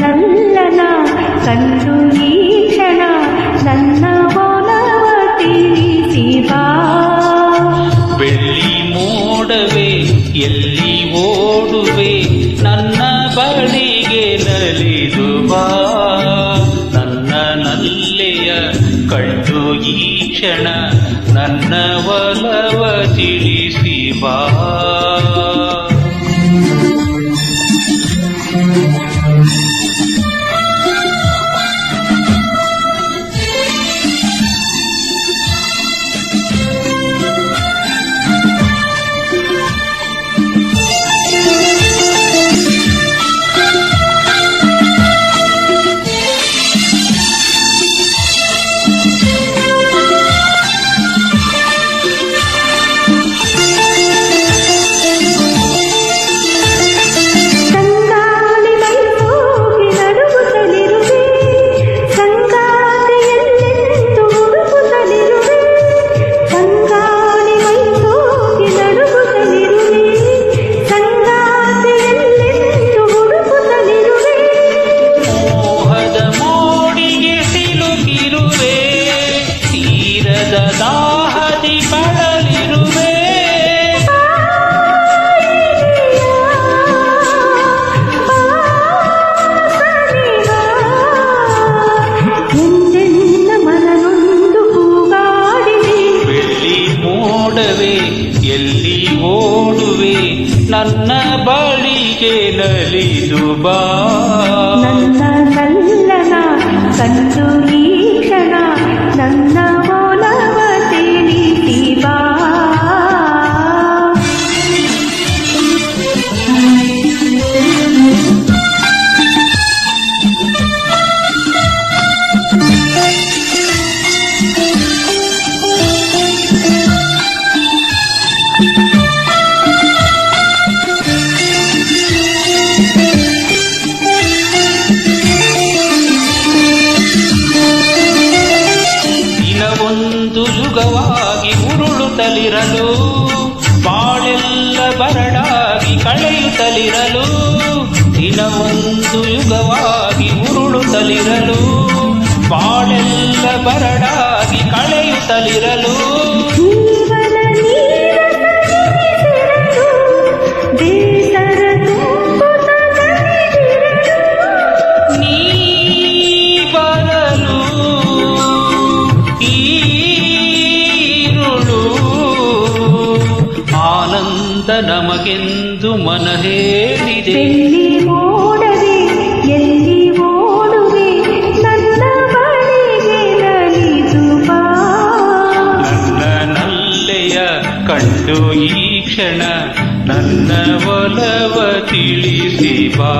ನಲ್ಲನ ಕಂಡು ಈ ಕ್ಷಣ ನನ್ನ ಒಲವ ತಿಳಿಸಿ ಬಾ. ಬೆಳ್ಳಿ ಮೋಡವೇ ಎಲ್ಲಿ ಓಡುವೆ ನನ್ನ ಬಳಿಗೆ ನಲಿದು ಬಾ. ನನ್ನ ನಲ್ಲೆಯ ಕಂಡು ಈ ಕ್ಷಣ ನನ್ನ ಒಲವ ತಿಳಿಸಿ ಬಾ. ದಾಹದಿ ಬಳಲಿರುವೆ ಎಂದೆನ್ನ ಮನನೊಂದು ಕೂಗಾಡಿದೆ. ಬೆಳ್ಳಿ ಮೋಡವೇ ಎಲ್ಲಿ ಓಡುವೆ ನನ್ನ ಬಳಿಗೆ ನಲಿದು ಬಾ. ನನ್ನ ನಲ್ಲನ ಕಂಡು ಈ ಕ್ಷಣ ನನ್ನ ಒಲವ ತಿಳಿಸಿ ಬಾ. ದಿನವೊಂದು ಯುಗವಾಗಿ ಉರುಳುತ್ತಲಿರಲು ಬಾಳೆಲ್ಲ ಬರಡಾಗಿ ಕಳೆಯುತ್ತಲಿರಲು. ದಿನವೊಂದು ಯುಗವಾಗಿ ಉರುಳುತ್ತಲಿರಲು ಬಾಳೆಲ್ಲ ಬರಡಾಗಿ ಕಳೆಯುತ್ತಲಿರಲು. ನೀ ಬರಲು ಈರುಳು ಆನಂದ ನಮಗೆಂದು ಮನ ಹೇಳಿದೆ. ಬೆಳ್ಳಿ ಮೋಡವೇ ಎಲ್ಲಿ ಓಡುವೆ ನನ್ನ ಬಳಿಗೆ ನಲಿದು ಬಾ. ನನ್ನ ನಲ್ಲೆಯ ಕಂಡು ಈ ಕ್ಷಣ ನನ್ನ ಒಲವ ತಿಳಿಸಿ ಬಾ.